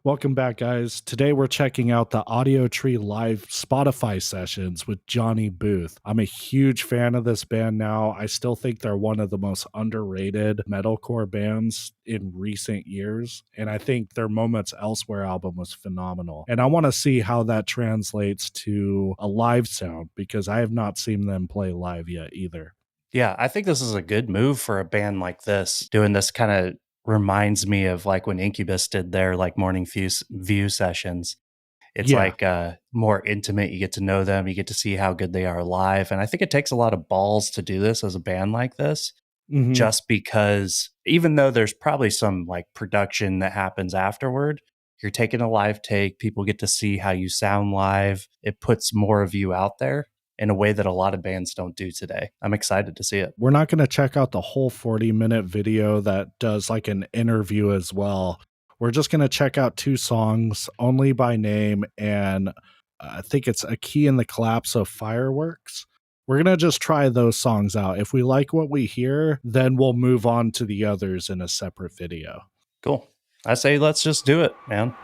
Welcome back, guys. Today we're checking out the Audiotree live Spotify sessions with Johnny Booth. I'm a huge fan of this band now. I still think they're one of the most underrated metalcore bands in recent years, and I think their Moments Elsewhere album was phenomenal. And I want to see how that translates to a live sound because I have not seen them play live yet either. Yeah, I think this is a good move for a band like this. Doing this kind of reminds me of like when Incubus did their like morning view sessions. It's like more intimate. You get to know them. You get to see how good they are live. And I think it takes a lot of balls to do this as a band like this, just because even though there's probably some like production that happens afterward, you're taking a live take. People get to see how you sound live. It puts more of you out there in a way that a lot of bands don't do today. I'm excited to see it. We're not going to check out the whole 40-minute video that does like an interview as well. We're just going to check out two songs, Only by Name, and I think it's A Key in the Collapse of Fireworks. We're going to just try those songs out. If we like what we hear, then we'll move on to the others in a separate video. Cool. I say let's just do it, man.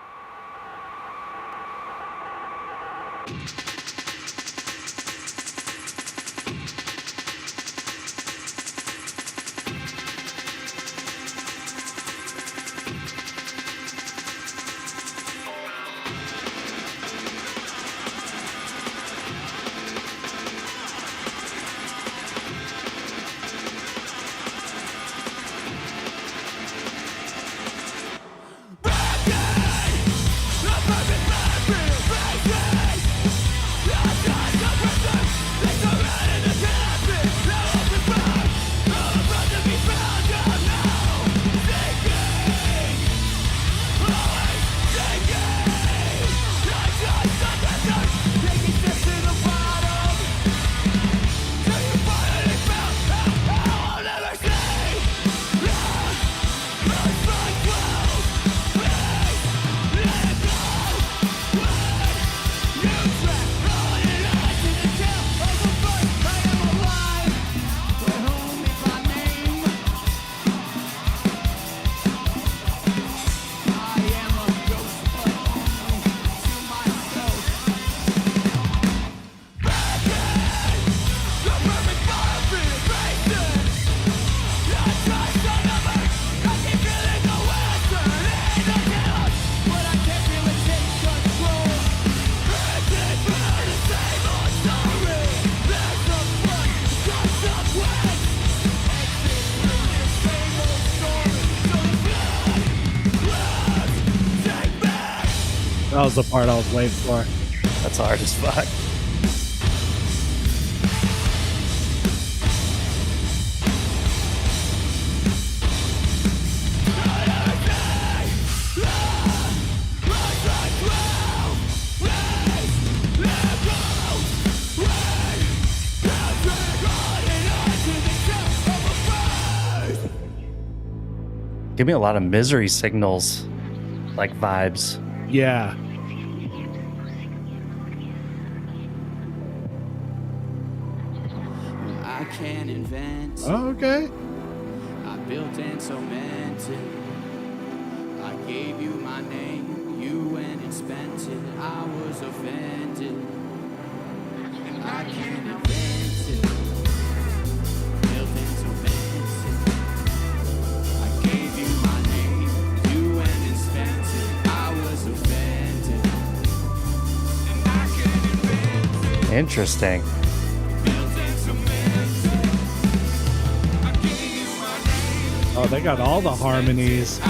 That was the part I was waiting for. That's hard as fuck. Give me a lot of Misery Signals like vibes. Yeah. I can invent. Oh, okay. I built and cemented. I gave you my name. You went and spent it. I was offended. I can invent it. Built and cemented. I gave you my name. You went and spent it. I was offended. I can invent it. Interesting. Oh, they got all the harmonies.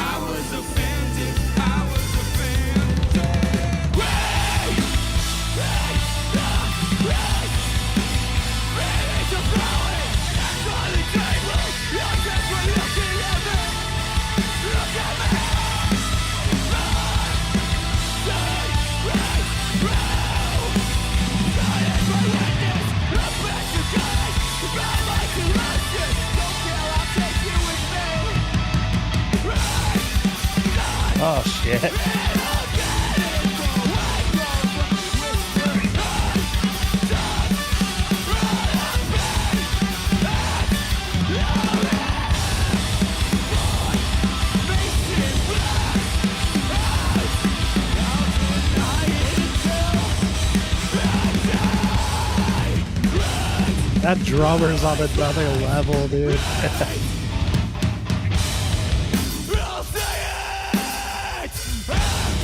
Oh, shit. That drummer's on another level, dude. I'll say it everything that you think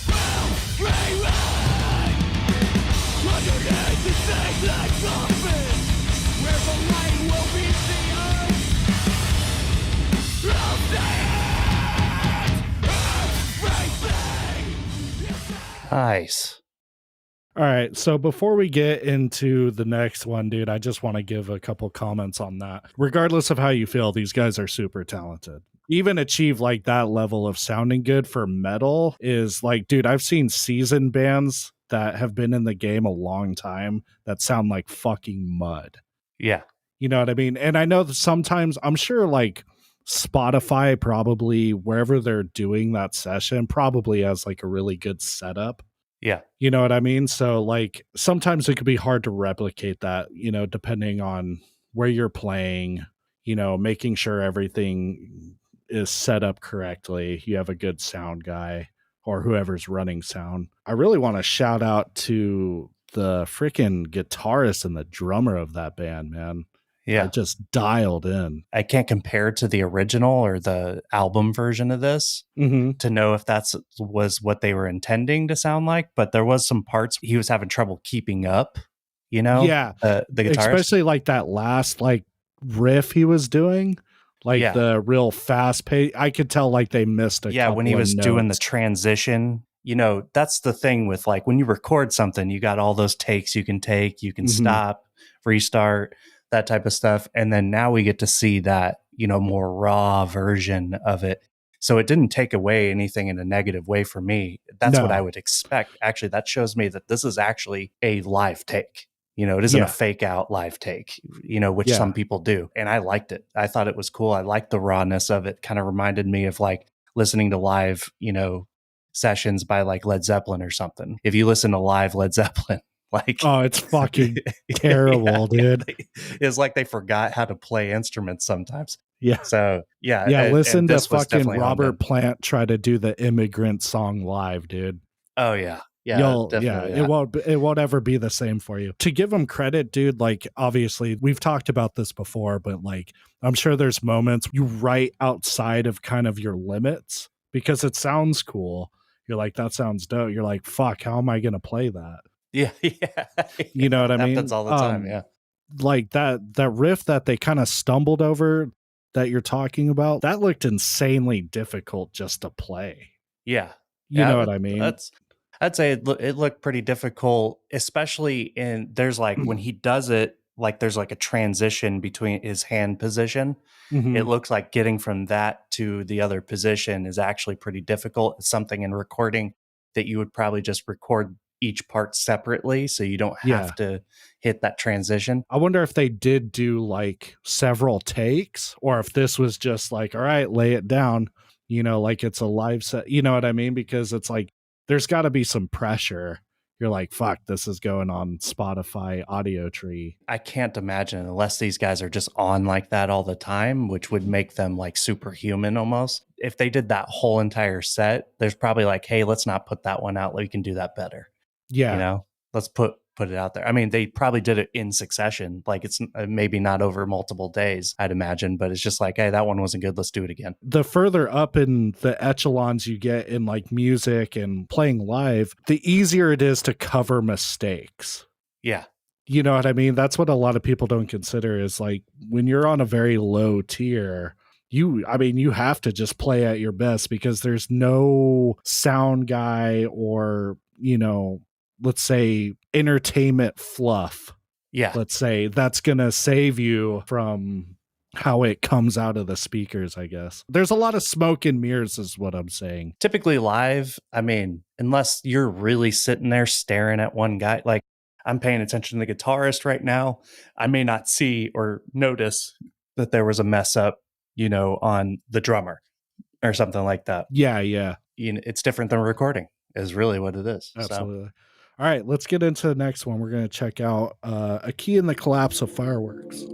will be right underneath the sacred coffin where the light will be seen. I'll say it everything. Nice. All right, so before we get into the next one, dude, I just want to give a couple comments on that. Regardless of how you feel, these guys are super talented. Even achieve like that level of sounding good for metal is like, dude, I've seen seasoned bands that have been in the game a long time that sound like fucking mud. Yeah. You know what I mean? And I know that sometimes, I'm sure like Spotify probably, wherever they're doing that session, probably has like a really good setup. Yeah. You know what I mean? So like sometimes it could be hard to replicate that, you know, depending on where you're playing, you know, making sure everything is set up correctly. You have a good sound guy or whoever's running sound. I really want to shout out to the freaking guitarist and the drummer of that band, man. Yeah. I just dialed in. I can't compare to the original or the album version of this to know if that's was what they were intending to sound like, but there was some parts he was having trouble keeping up, you know? Yeah. The guitarist. Especially like that last like riff he was doing, like Yeah. the real fast pace. I could tell like they missed a couple when he of was doing the notes. transition, you know, that's the thing with like when you record something, you got all those takes you can take, you can stop, restart, that type of stuff. And then now we get to see that, you know, more raw version of it. So it didn't take away anything in a negative way for me. That's what I would expect. Actually, that shows me that this is actually a live take. You know, it isn't a fake out live take, you know, which some people do. And I liked it. I thought it was cool. I liked the rawness of it. Kind of reminded me of like listening to live, you know, sessions by like Led Zeppelin or something. If you listen to live Led Zeppelin, like, oh, it's fucking terrible, dude. It's like they forgot how to play instruments sometimes. Yeah. So Yeah. and Listen to this was fucking definitely Robert Plant try to do the Immigrant song live, dude. Oh yeah. Yeah, definitely. It won't ever be the same for you. To give him credit, dude, like obviously we've talked about this before, but like I'm sure there's moments you write outside of kind of your limits because it sounds cool. You're like, that sounds dope. You're like, fuck, how am I gonna play that? Yeah. You know what I mean? Happens all the time, yeah. Like that riff that they kind of stumbled over that you're talking about, that looked insanely difficult just to play. Yeah. You know what I mean? I'd say it looked pretty difficult, especially in there's like when he does it, like there's like a transition between his hand position. It looks like getting from that to the other position is actually pretty difficult. It's something in recording that you would probably just record each part separately so you don't have to hit that transition. I wonder if they did do like several takes or if this was just like, all right, lay it down, you know, like it's a live set, you know what I mean? Because it's like, there's got to be some pressure. You're like, fuck, this is going on Spotify Audiotree. I can't imagine unless these guys are just on like that all the time, which would make them like superhuman almost. If they did that whole entire set, there's probably like, hey, let's not put that one out. We can do that better. Yeah. You know, let's put it out there. I mean, they probably did it in succession. Like it's maybe not over multiple days, I'd imagine, but it's just like, hey, that one wasn't good. Let's do it again. The further up in the echelons you get in like music and playing live, the easier it is to cover mistakes. Yeah. You know what I mean? That's what a lot of people don't consider is like when you're on a very low tier, you have to just play at your best because there's no sound guy or, you know, let's say entertainment fluff. Yeah. Let's say that's going to save you from how it comes out of the speakers, I guess. There's a lot of smoke and mirrors is what I'm saying. Typically live, I mean, unless you're really sitting there staring at one guy, like I'm paying attention to the guitarist right now, I may not see or notice that there was a mess up, you know, on the drummer or something like that. Yeah. You know, it's different than recording is really what it is. Absolutely. So. All right, let's get into the next one. We're going to check out A Key in the Collapse of Fireworks.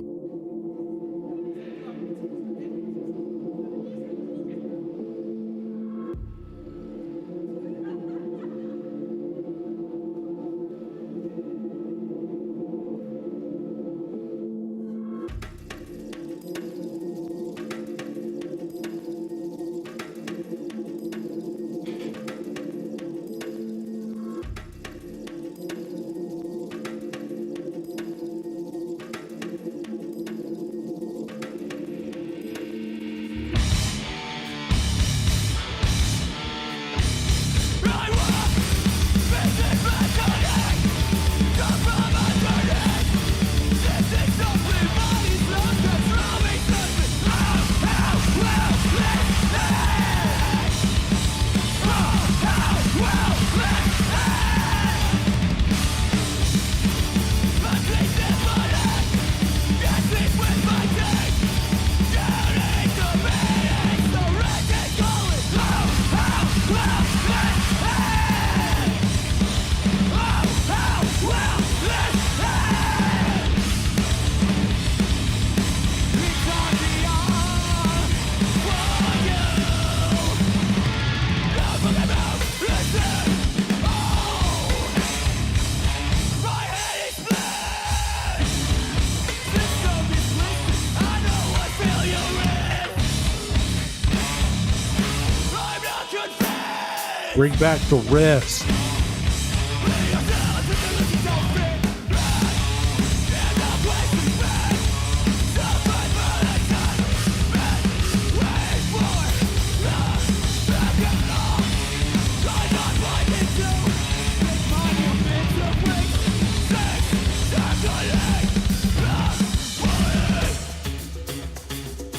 Bring back the riffs.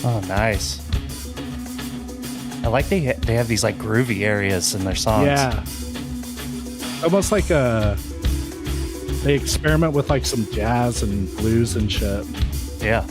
Oh, nice. I like they have these like groovy areas in their songs. Yeah. Almost like they experiment with like some jazz and blues and shit. Yeah.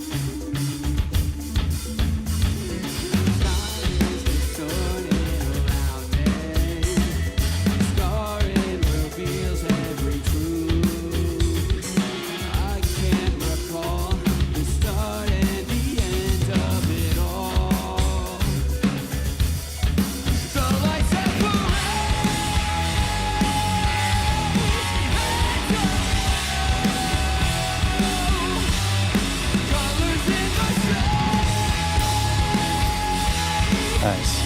Nice.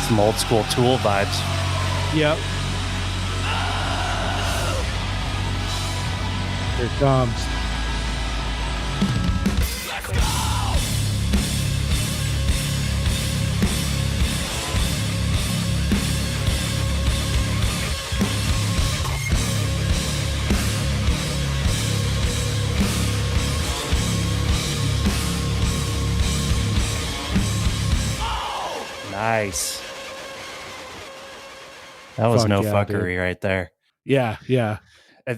Some old school Tool vibes. Yep. Here it comes. Nice. That was Fuck no yeah, fuckery dude. right there. Yeah, yeah.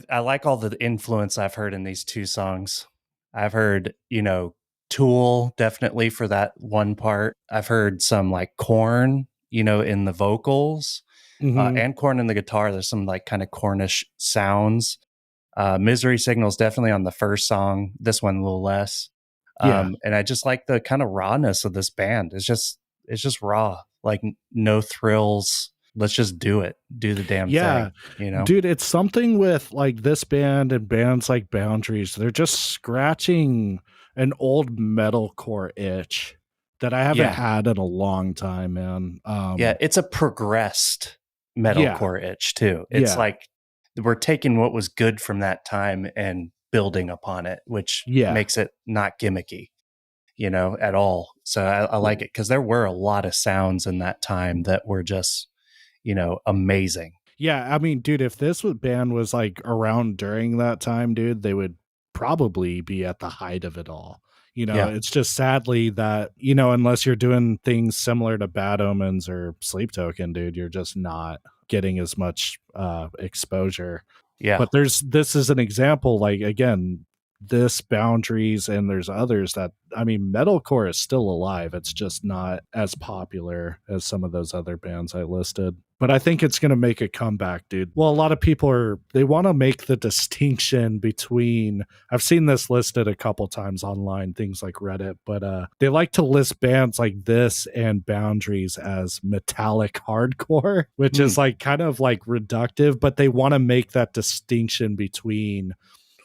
I like all the influence I've heard in these two songs. I've heard, Tool definitely for that one part. I've heard some like Korn, in the vocals, and Korn in the guitar. There's some like kind of Cornish sounds. Misery Signals definitely on the first song. This one a little less. And I just like the kind of rawness of this band. It's just raw, like no thrills. Let's just do it. Do the damn thing. Dude, it's something with like this band and bands like Boundaries. They're just scratching an old metalcore itch that I haven't had in a long time, man. It's a progressed metalcore itch too. It's like we're taking what was good from that time and building upon it, which makes it not gimmicky, at all. So I like it because there were a lot of sounds in that time that were just, amazing. Yeah, I mean, dude, if this band was like around during that time, dude, they would probably be at the height of it all. It's just sadly that, unless you're doing things similar to Bad Omens or Sleep Token, dude, you're just not getting as much exposure. Yeah. But this is an example, like, again, this Boundaries, and there's others that, I mean, metalcore is still alive. It's just not as popular as some of those other bands I listed. But I think it's going to make a comeback, dude. Well, a lot of people they want to make the distinction between, I've seen this listed a couple times online, things like Reddit, but they like to list bands like this and Boundaries as metallic hardcore, which is like kind of like reductive, but they want to make that distinction between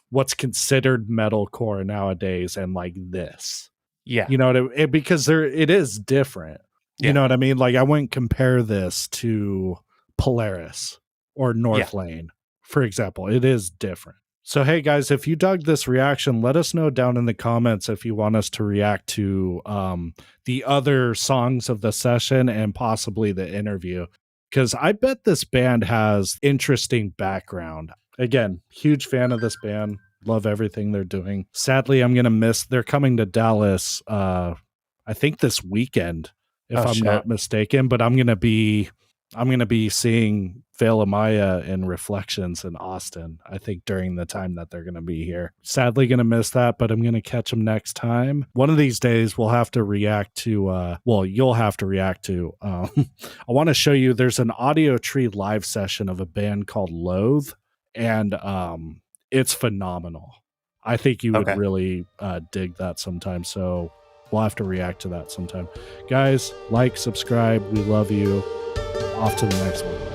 what's considered metalcore nowadays and like this. Yeah. Because it is different. You know what I mean? Like, I wouldn't compare this to Polaris or North Lane, for example. It is different. So, hey, guys, if you dug this reaction, let us know down in the comments if you want us to react to the other songs of the session and possibly the interview. Because I bet this band has interesting background. Again, huge fan of this band. Love everything they're doing. Sadly, I'm going to miss. They're coming to Dallas, I think this weekend, if I'm not mistaken. But I'm going to be seeing Veil of Maya and Reflections in Austin, I think, during the time that they're going to be here. Sadly, going to miss that, but I'm going to catch them next time. One of these days, we'll have to react to, you'll have to react to, I want to show you, there's an Audiotree live session of a band called Loathe, and it's phenomenal. I think you would really dig that sometime, so we'll have to react to that sometime. Guys, like, subscribe. We love you. Off to the next one.